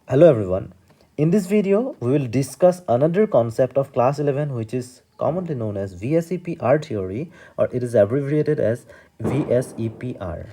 Hello everyone. In this video, we will discuss another concept of class 11 which is commonly known as VSEPR theory or it is abbreviated as VSEPR.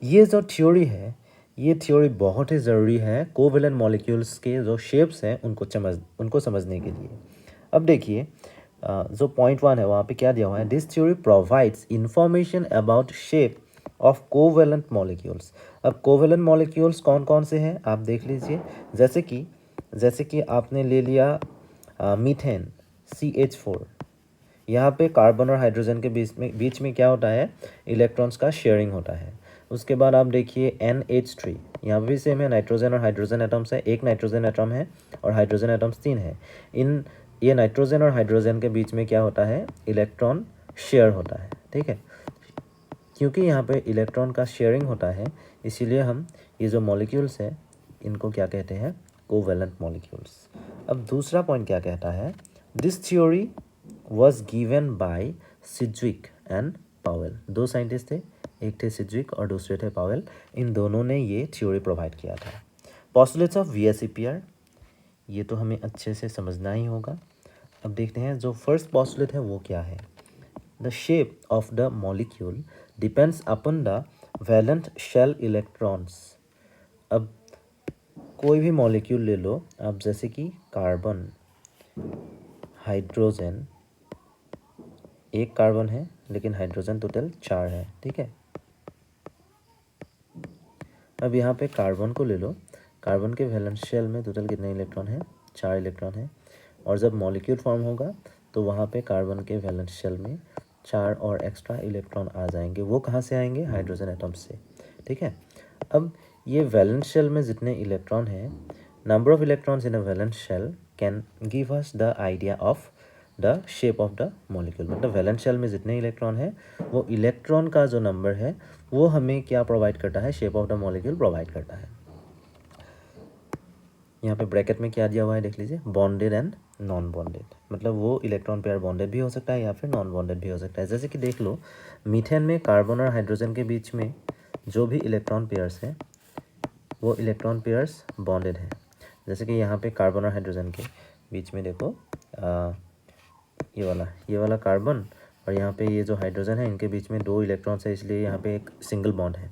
ये जो theory है ये theory बहुत ही ज़रूरी है covalent molecules के जो shapes हैं उनको समझने के लिए। अब देखिए जो पॉइंट 1 है वहाँ पे क्या दिया हुआ है, this theory provides information about shape of covalent molecules. अब कोवेलेंट मॉलिक्यूल्स कौन कौन से हैं आप देख लीजिए। जैसे कि आपने ले लिया मीथेन CH4। यहाँ पे कार्बन और हाइड्रोजन के बीच में क्या होता है, इलेक्ट्रॉन्स का शेयरिंग होता है। उसके बाद आप देखिए NH3, यहाँ पे भी सेम है, नाइट्रोजन और हाइड्रोजन एटम्स है, एक नाइट्रोजन एटम है और हाइड्रोजन एटम्स 3 है। ये नाइट्रोजन और हाइड्रोजन के बीच में क्या होता है, इलेक्ट्रॉन शेयर होता है। ठीक है, क्योंकि यहाँ पे इलेक्ट्रॉन का शेयरिंग होता है इसीलिए हम ये जो मॉलिक्यूल्स है इनको क्या कहते हैं, कोवेलेंट मॉलिक्यूल्स। अब दूसरा पॉइंट क्या कहता है, this theory was given by Sidgwick and Powell. दो साइंटिस्ट थे, एक थे सिज्विक और दूसरे थे पावेल। इन दोनों ने ये थ्योरी प्रोवाइड किया था। पॉस्टुलेट्स ऑफ VSEPR, ये तो हमें अच्छे से समझना ही होगा। अब देखते हैं जो फर्स्ट पॉस्टुलेट है वो क्या है। The shape of the molecule depends upon the valence shell electrons। अब कोई भी मॉलिक्यूल ले लो आप, जैसे कि कार्बन, हाइड्रोजन, एक कार्बन है लेकिन हाइड्रोजन टोटल 4 है। ठीक है, अब यहाँ पे कार्बन को ले लो, कार्बन के वैलेंस शेल में टोटल कितने इलेक्ट्रॉन है, 4 इलेक्ट्रॉन है। और जब मॉलिक्यूल फॉर्म होगा तो वहाँ पे कार्बन के वैलेंस शेल में 4 और एक्स्ट्रा इलेक्ट्रॉन आ जाएंगे। वो कहाँ से आएंगे, हाइड्रोजन एटम से। ठीक है, अब ये वैलेंस शेल में जितने इलेक्ट्रॉन हैं, number of electrons in a valence shell can give us the idea of the shape of the molecule. मतलब वैलेंस शेल में जितने इलेक्ट्रॉन है वो इलेक्ट्रॉन का जो नंबर है वो हमें क्या प्रोवाइड करता है, shape of the molecule provide करता है। यहाँ पे ब्रैकेट में क्या दिया हुआ है देख लीजिए, बॉन्डेड एंड नॉन बॉन्डेड। मतलब वो इलेक्ट्रॉन पेयर बॉन्डेड भी हो सकता है या फिर नॉन बॉन्डेड भी हो सकता है। जैसे कि देख लो, मीथेन में कार्बन और हाइड्रोजन के बीच में जो भी इलेक्ट्रॉन पेयर्स हैं वो इलेक्ट्रॉन पेयर्स बॉन्डेड हैं। जैसे कि यहाँ पे कार्बन और हाइड्रोजन के बीच में देखो ये वाला कार्बन और यहाँ पे ये जो हाइड्रोजन है, इनके बीच में 2 इलेक्ट्रॉन्स है, इसलिए यहाँ पे एक सिंगल बॉन्ड है।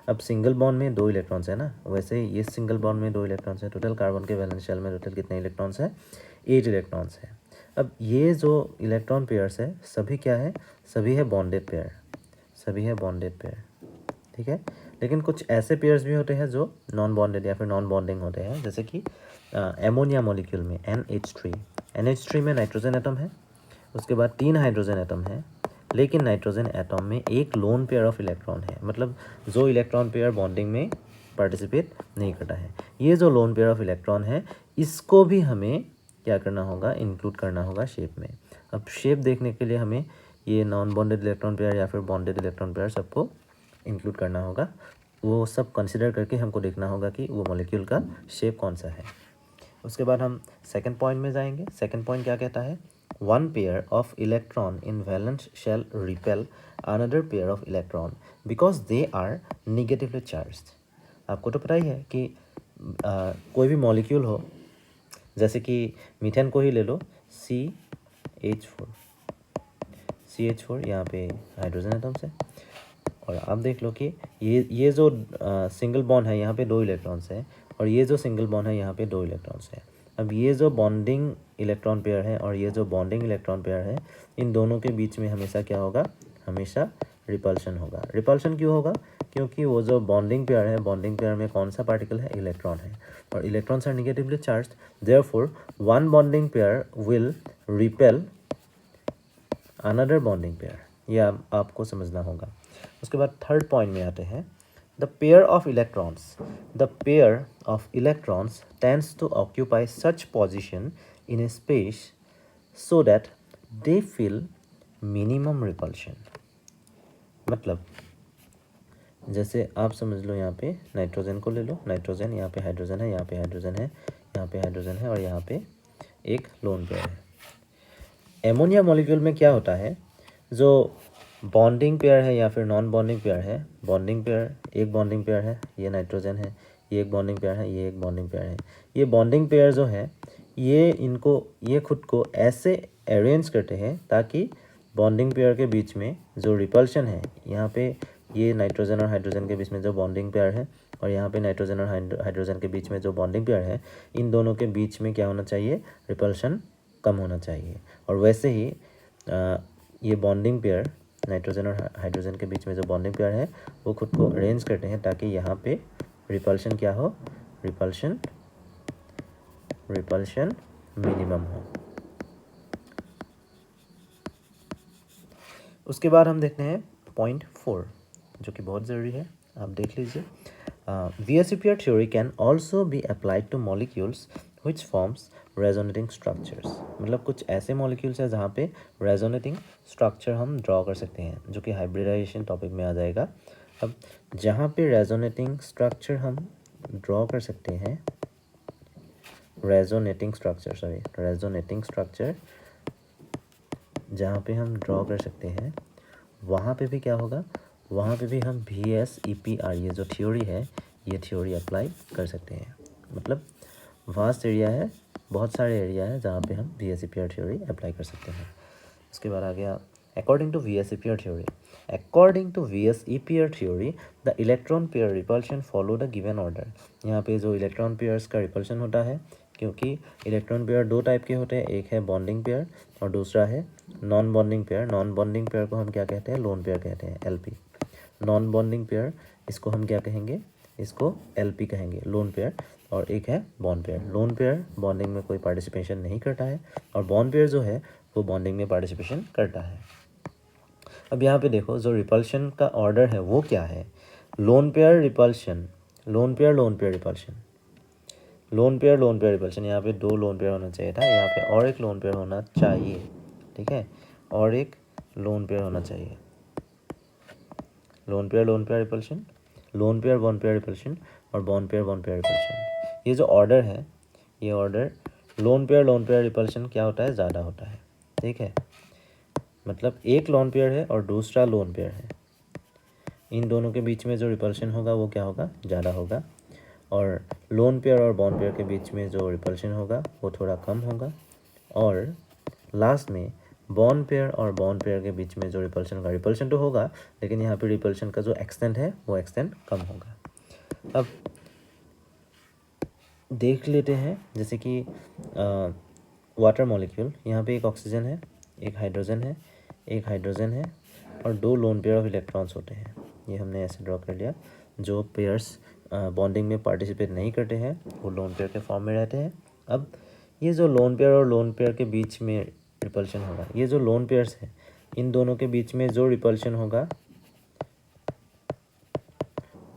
अब सिंगल बॉन्ड में 2 इलेक्ट्रॉन्स है ना, वैसे ही ये सिंगल बॉन्ड में 2 इलेक्ट्रॉन्स है। टोटल कार्बन के वैलेंस शेल में टोटल कितने इलेक्ट्रॉन्स है, 8 इलेक्ट्रॉन्स है। अब ये जो इलेक्ट्रॉन पेयर्स है सभी क्या है, सभी है बॉन्डेड पेयर, सभी है बॉन्डेड पेयर। ठीक है, लेकिन कुछ ऐसे पेयर्स भी होते हैं जो नॉन बॉन्डेड या फिर नॉन बॉन्डिंग होते हैं। जैसे कि एमोनिया मॉलिक्यूल में NH3 में नाइट्रोजन एटम है, उसके बाद 3 हाइड्रोजन एटम है, लेकिन नाइट्रोजन एटम में एक लोन पेयर ऑफ इलेक्ट्रॉन है। मतलब जो इलेक्ट्रॉन पेयर बॉन्डिंग में पार्टिसिपेट नहीं करता है, ये जो लोन पेयर ऑफ इलेक्ट्रॉन है इसको भी हमें क्या करना होगा, इंक्लूड करना होगा शेप में। अब शेप देखने के लिए हमें ये नॉन बॉन्डेड इलेक्ट्रॉन पेयर या फिर बॉन्डेड इलेक्ट्रॉन पेयर सबको इंक्लूड करना होगा। वो सब कंसिडर करके हमको देखना होगा कि वो मॉलिक्यूल का शेप कौन सा है। उसके बाद हम सेकंड पॉइंट में जाएंगे। सेकंड पॉइंट क्या कहता है, one pair of electron in valence shell repel another pair of electron because they are negatively charged. आपको तो पता ही है कि कोई भी मॉलिक्यूल हो, जैसे कि मीथेन को ही ले लो, CH4 यहाँ पे हाइड्रोजन एटम्स है। और आप देख लो कि ये जो सिंगल बॉन्ड है यहाँ पे 2 इलेक्ट्रॉन्स है और ये जो सिंगल बॉन्ड है यहाँ पे 2 इलेक्ट्रॉन्स है। अब ये जो बॉन्डिंग इलेक्ट्रॉन पेयर है और ये जो बॉन्डिंग इलेक्ट्रॉन पेयर है, इन दोनों के बीच में हमेशा क्या होगा, हमेशा रिपल्शन होगा। रिपल्शन क्यों होगा, क्योंकि वो जो बॉन्डिंग पेयर है, बॉन्डिंग पेयर में कौन सा पार्टिकल है, इलेक्ट्रॉन है, और electrons are negatively charged, therefore one bonding pair will repel another bonding pair. यह आपको समझना होगा। उसके बाद थर्ड पॉइंट में आते हैं, the pair of electrons tends to occupy such position in a space so that they feel minimum repulsion. मतलब जैसे आप समझ लो, यहाँ पे नाइट्रोजन को ले लो, नाइट्रोजन, यहाँ पे हाइड्रोजन है, यहाँ पे हाइड्रोजन है, यहाँ पे हाइड्रोजन है और यहाँ पे एक लोन पेयर है। एमोनिया मॉलिक्यूल में क्या होता है, जो बॉन्डिंग पेयर है या फिर नॉन बॉन्डिंग पेयर है, बॉन्डिंग पेयर, एक बॉन्डिंग पेयर है, ये नाइट्रोजन है, ये एक बॉन्डिंग पेयर है, ये एक बॉन्डिंग पेयर है। ये बॉन्डिंग पेयर जो है ये खुद को ऐसे अरेंज करते हैं ताकि बॉन्डिंग पेयर के बीच में जो रिपल्शन है, यहाँ पे ये नाइट्रोजन और हाइड्रोजन के बीच में जो बॉन्डिंग पेयर है और यहाँ पे नाइट्रोजन और हाइड्रोजन के बीच में जो बॉन्डिंग पेयर है, इन दोनों के बीच में क्या होना चाहिए, रिपल्शन कम होना चाहिए। और वैसे ही ये बॉन्डिंग पेयर नाइट्रोजन और हाइड्रोजन के बीच में जो बॉन्डिंग पेयर है वो खुद को अरेंज करते हैं ताकि यहाँ पे रिपल्शन क्या हो, रिपल्शन मिनिमम हो। उसके बाद हम देखते हैं पॉइंट 4 जो कि बहुत ज़रूरी है, आप देख लीजिए। VSEPR theory can also be applied to molecules which forms resonating structures। मतलब कुछ ऐसे मॉलिक्यूल्स हैं जहाँ पे रेजोनेटिंग स्ट्रक्चर हम ड्रॉ कर सकते हैं, जो कि हाइब्रिडाइजेशन टॉपिक में आ जाएगा। अब जहाँ पे रेजोनेटिंग स्ट्रक्चर हम ड्रॉ कर सकते हैं, रेजोनेटिंग स्ट्रक्चर जहाँ पे हम ड्रॉ कर सकते हैं, वहाँ पे भी क्या होगा, वहाँ पे भी हम VSEPR ये जो थ्योरी है, ये थ्योरी अप्लाई कर सकते हैं। मतलब वास्ट एरिया है, बहुत सारे एरिया है जहाँ पे हम VSEPR थ्योरी अप्लाई कर सकते हैं। उसके बाद आ गया according to VSEPR theory the electron pair repulsion follow the given order. यहाँ पे जो इलेक्ट्रॉन पेयर्स का रिपल्शन होता है, क्योंकि इलेक्ट्रॉन पेयर दो टाइप के होते हैं, एक है बॉन्डिंग पेयर और दूसरा है non bonding pair. Non bonding pair को हम क्या कहते हैं, लोन पेयर कहते हैं, LP। नॉन बॉन्डिंग पेयर इसको हम क्या कहेंगे, इसको LP कहेंगे, लोन पेयर। और एक है bond pair. Lone pair bonding में कोई पार्टिसिपेशन नहीं करता है और बॉन्ड पेयर जो है वो बॉन्डिंग में पार्टिसिपेशन करता है। अब यहाँ पे देखो जो रिपल्शन का ऑर्डर है वो क्या है, lone pair repulsion, lone pair repulsion, lone pair repulsion. यहाँ पे 2 लोन पेयर होना चाहिए था, यहाँ पे और एक लोन पेयर होना चाहिए, ठीक है, और एक लोन पेयर होना चाहिए। Lone pair repulsion, lone pair bond pair repulsion और बॉन्ड पेयर रिपल्शन। ये जो ऑर्डर है, ये ऑर्डर लोन पेयर रिपल्शन क्या होता है, ज़्यादा होता है, ठीक है। मतलब एक लोन पेयर है और दूसरा लोन पेयर है, इन दोनों के बीच में जो रिपल्शन होगा वो क्या होगा, ज़्यादा होगा। और लोन पेयर और बॉन्ड पेयर के बीच में जो रिपल्शन होगा वो थोड़ा कम होगा। और लास्ट में बॉन्ड पेयर और बॉन्ड पेयर के बीच में जो रिपल्शन तो होगा, लेकिन यहाँ पे रिपल्शन का जो एक्सटेंट है वो एक्सटेंट कम होगा। अब देख लेते हैं, जैसे कि वाटर मॉलिक्यूल, यहाँ पे एक ऑक्सीजन है, एक हाइड्रोजन है, एक हाइड्रोजन है और 2 लोन पेयर ऑफ इलेक्ट्रॉन्स होते हैं। ये हमने ऐसे ड्रॉ कर लिया। जो पेयर्स बॉन्डिंग में पार्टिसिपेट नहीं करते हैं वो लोन पेयर के फॉर्म में रहते हैं। अब ये जो लोन पेयर और लोन पेयर के बीच में रिपल्शन होगा, ये जो लोन पेयर्स हैं इन दोनों के बीच में जो रिपल्शन होगा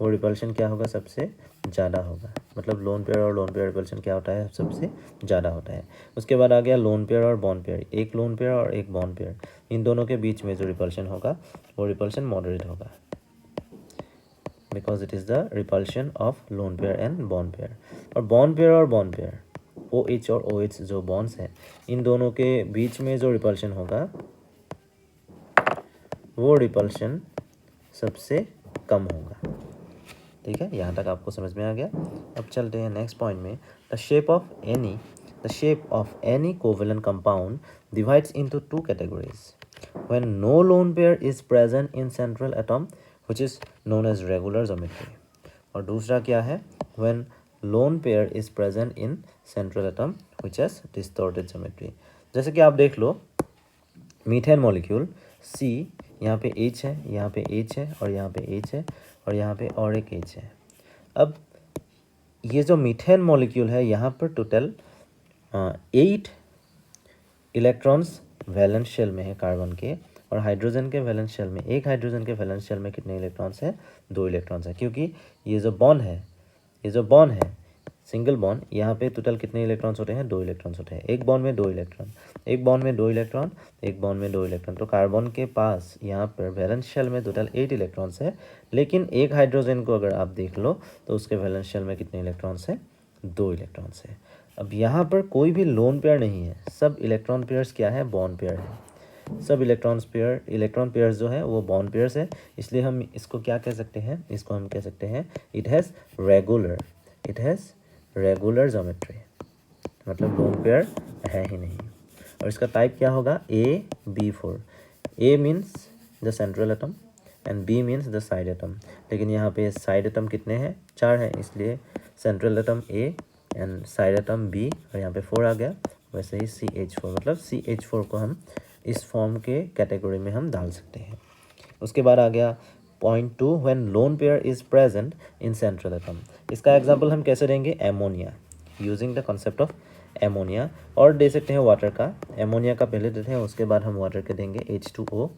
वो रिपल्शन क्या होगा, सबसे ज़्यादा होगा। मतलब लोन पेयर और लोन पेयर रिपल्शन क्या होता है, सबसे ज़्यादा होता है। उसके बाद आ गया लोन पेयर और बॉन्ड पेयर, एक लोन पेयर और एक बॉन्ड पेयर, इन दोनों के बीच में जो रिपल्शन होगा वो रिपल्शन मॉडरेट होगा, because it is the repulsion of lone pair and bond pair. और बॉन्ड पेयर OH और OH जो बॉन्ड्स हैं, इन दोनों के बीच में जो रिपल्शन होगा वो रिपल्शन सबसे कम होगा, ठीक है। यहाँ तक आपको समझ में आ गया। अब चलते हैं नेक्स्ट पॉइंट में। The shape of any covalent compound divides into 2 categories when no lone pair is present in central atom which is known as regular geometry. और दूसरा क्या है, when lone pair is present in central atom which is distorted geometry. जैसे कि आप देख लो, methane molecule C, यहाँ पे H है, यहाँ पे H है और यहाँ पे H है और यहाँ पे और एक H है। अब ये जो मीथेन मॉलिक्यूल है, यहाँ पर टोटल 8 इलेक्ट्रॉन्स वैलेंस शेल में है कार्बन के, और हाइड्रोजन के वैलेंस शेल में, एक हाइड्रोजन के वैलेंस शेल में कितने इलेक्ट्रॉन्स हैं, 2 इलेक्ट्रॉन्स हैं। क्योंकि ये जो बॉन्ड है सिंगल बॉन्ड, यहाँ पे टोटल कितने इलेक्ट्रॉन्स होते हैं, 2 इलेक्ट्रॉन्स होते हैं। एक बॉन्ड में 2 इलेक्ट्रॉन, एक बॉन्ड में 2 इलेक्ट्रॉन, एक बॉन्ड में 2 इलेक्ट्रॉन। तो कार्बन के पास यहाँ पर वैलेंस शेल में टोटल 8 इलेक्ट्रॉन्स है, लेकिन एक हाइड्रोजन को अगर आप देख लो तो उसके वैलेंस शेल में कितने इलेक्ट्रॉन्स हैं, 2 इलेक्ट्रॉन्स है। अब यहाँ पर कोई भी लोन पेयर नहीं है, सब इलेक्ट्रॉन पेयर्स क्या है, बॉन्ड पेयर है। सब इलेक्ट्रॉन पेयर्स जो है वो बॉन्ड पेयर्स है, इसलिए हम इसको क्या कह सकते हैं, इसको हम कह सकते हैं it has regular it has regular geometry, मतलब लोन पेयर है ही नहीं। और इसका टाइप क्या होगा, AB4। A means the central atom and B means the side atom. लेकिन यहाँ पे साइड एटम कितने हैं, 4 हैं, इसलिए central atom A and side atom B, और यहाँ पे 4 आ गया। वैसे ही CH4, मतलब CH4 को हम इस फॉर्म के कैटेगरी में हम डाल सकते हैं। उसके बाद आ गया point 2, when lone pair is present in central atom. इसका एग्जांपल हम कैसे देंगे, ammonia, using the concept of ammonia. और दे सकते हैं वाटर का, एमोनिया का पहले देते हैं, उसके बाद हम वाटर के देंगे H2O।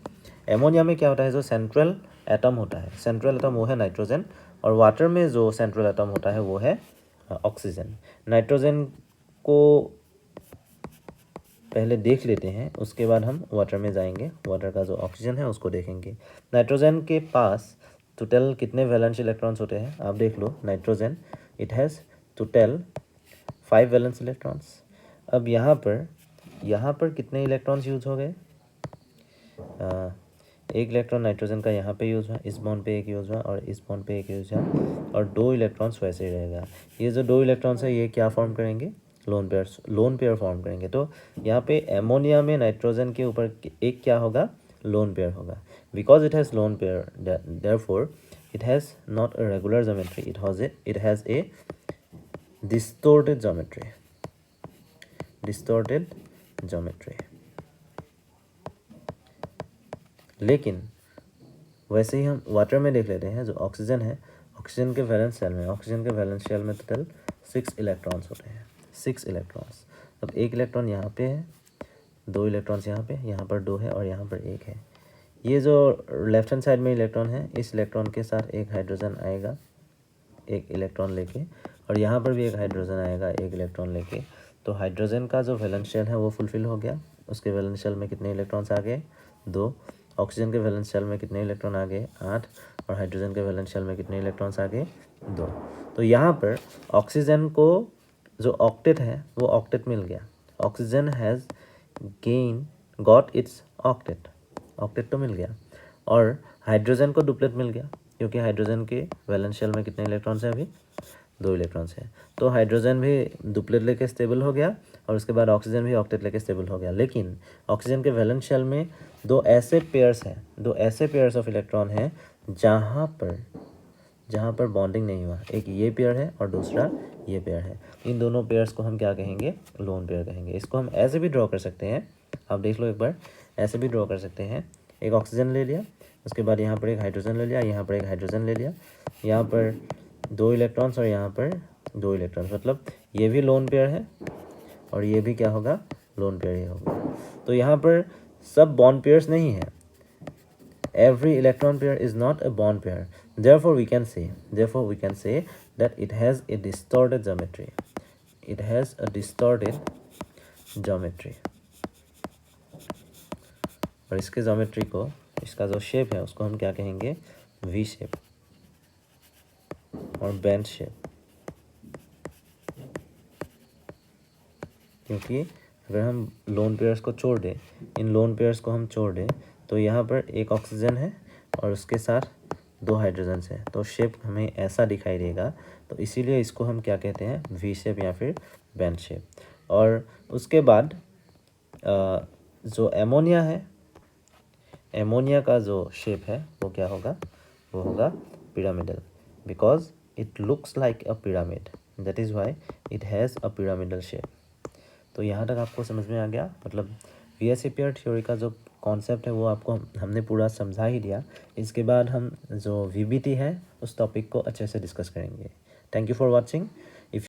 एमोनिया में क्या होता है, जो सेंट्रल एटम होता है, सेंट्रल एटम वो है नाइट्रोजन, और वाटर में जो सेंट्रल एटम होता है वो है ऑक्सीजन। नाइट्रोजन को पहले देख लेते हैं, उसके बाद हम वाटर में जाएंगे, वाटर का जो ऑक्सीजन है उसको देखेंगे। नाइट्रोजन के पास टोटल कितने वैलेंस इलेक्ट्रॉन्स होते हैं, आप देख लो। Nitrogen it has total 5 valence electrons. अब यहाँ पर कितने इलेक्ट्रॉन्स यूज हो गए, एक इलेक्ट्रॉन नाइट्रोजन का यहाँ पे यूज़ हुआ, इस बॉन्ड पे एक यूज़ हुआ, और इस बॉन्ड पे एक यूज़ हुआ, और 2 इलेक्ट्रॉन्स वैसे ही रहेगा। ये जो 2 इलेक्ट्रॉन्स है ये क्या फॉर्म करेंगे, लोन पेयर फॉर्म करेंगे। तो यहाँ पे एमोनिया में नाइट्रोजन के ऊपर एक क्या होगा, लोन पेयर होगा। Because it has lone pair, therefore it has not a regular geometry, it has a distorted geometry, लेकिन वैसे ही हम वाटर में देख लेते हैं, जो ऑक्सीजन है, ऑक्सीजन के वैलेंस शेल में टोटल 6 इलेक्ट्रॉन्स होते हैं, 6 इलेक्ट्रॉन्स। अब एक इलेक्ट्रॉन यहाँ पे है, 2 इलेक्ट्रॉन्स यहाँ पर 2 है, और यहाँ पर 1 है। ये जो लेफ्ट हैंड साइड में इलेक्ट्रॉन है, इस इलेक्ट्रॉन के साथ एक हाइड्रोजन आएगा एक इलेक्ट्रॉन लेके, और यहाँ पर भी एक हाइड्रोजन आएगा एक इलेक्ट्रॉन लेके। तो हाइड्रोजन का जो वैलेंस शेल है वो फुलफिल हो गया, उसके वैलेंस शेल में कितने इलेक्ट्रॉन्स आ गए, 2। ऑक्सीजन के वैलेंस शेल में कितने इलेक्ट्रॉन आ गए, 8, और हाइड्रोजन के वैलेंस शेल में कितने इलेक्ट्रॉन्स आ गए, 2। तो यहाँ पर ऑक्सीजन को जो ऑक्टेट है वो ऑक्टेट मिल गया, oxygen has got its octet तो मिल गया, और हाइड्रोजन को डुप्लेट मिल गया, क्योंकि हाइड्रोजन के वैलेंस शेल में कितने इलेक्ट्रॉन्स हैं, अभी 2 इलेक्ट्रॉन्स हैं। तो हाइड्रोजन भी डुप्लेट लेके स्टेबल हो गया, और उसके बाद ऑक्सीजन भी ऑक्टेट लेके स्टेबल हो गया। लेकिन ऑक्सीजन के वैलेंस शेल में 2 ऐसे पेयर्स ऑफ इलेक्ट्रॉन हैं जहाँ पर बॉन्डिंग नहीं हुआ। एक ये पेयर है और दूसरा ये पेयर है। इन दोनों पेयर्स को हम क्या कहेंगे, लोन पेयर कहेंगे। इसको हम ऐसे भी ड्रॉ कर सकते हैं, आप देख लो एक बार, ऐसे भी ड्रॉ कर सकते हैं। एक ऑक्सीजन ले लिया, उसके बाद यहाँ पर एक हाइड्रोजन ले लिया, यहाँ पर एक हाइड्रोजन ले लिया, यहाँ पर 2 इलेक्ट्रॉन्स और यहाँ पर 2 इलेक्ट्रॉन्स, मतलब ये भी लोन पेयर है और ये भी क्या होगा, लोन पेयर ही होगा। तो यहाँ पर सब बॉन्ड पेयर्स नहीं है, every electron pair is not a bond pair. Therefore we can say that it has a distorted geometry. और इसके ज्योमेट्री को, इसका जो शेप है उसको हम क्या कहेंगे, वी शेप और बेंड शेप। क्योंकि अगर हम लोन पेयर्स को छोड़ दें, इन लोन पेयर्स को हम छोड़ दें, तो यहाँ पर एक ऑक्सीजन है और उसके साथ 2 हाइड्रोजन्स हैं, तो शेप हमें ऐसा दिखाई देगा। तो इसीलिए इसको हम क्या कहते हैं, वी शेप या फिर बेंड शेप। और उसके बाद जो एमोनिया है, एमोनिया का जो शेप है वो क्या होगा, वो होगा pyramidal, because it looks like a pyramid, that is why it has a pyramidal shape. तो यहाँ तक आपको समझ में आ गया, मतलब वीएसईपीआर थ्योरी का जो कॉन्सेप्ट है वो आपको हमने पूरा समझा ही दिया। इसके बाद हम जो वीबीटी है उस टॉपिक को अच्छे से डिस्कस करेंगे। Thank you for watching.